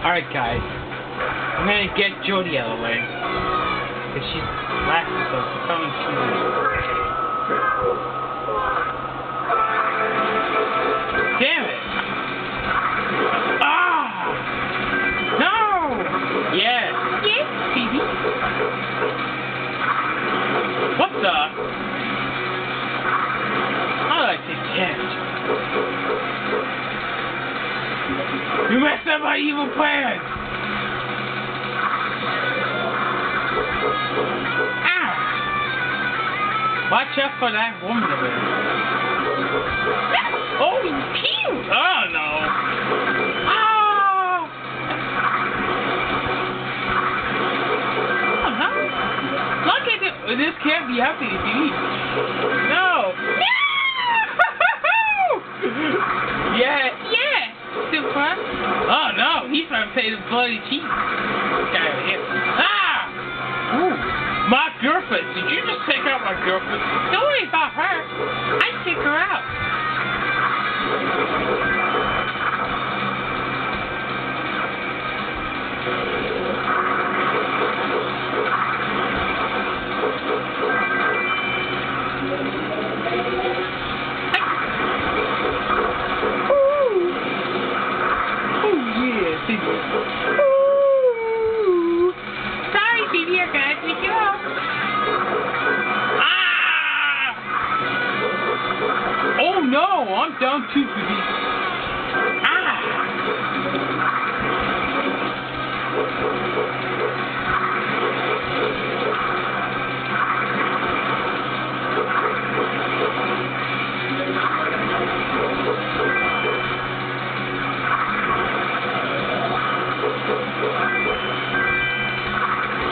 Alright guys, I'm gonna get Jody out of the way. Cause she's laughing so she's coming to me. Damn it! Ah! No! Yes! Yes, baby! What the? How do I say damn? You messed up my evil plan! Ah! Watch out for that woman over there. Oh, cute! Oh, no! Ah! Oh, no! Look at it! This can't be happening to me. No! No! Yeah! Yeah! Super! Oh, no! He's trying to pay the bloody cheap. Guy over here. Ah! Ooh! My girlfriend! Did you just take out my girlfriend? Don't worry about her. I kick her out. Ooh. Sorry, baby, I gotta take you out. Ah! Oh no, I'm down too, baby. Ah!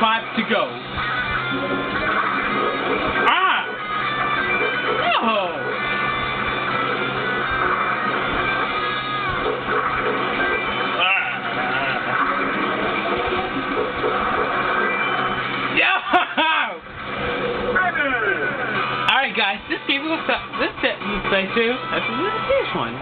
5 to go. Ah! No! Alright guys, this game was this set you play through. That's this one.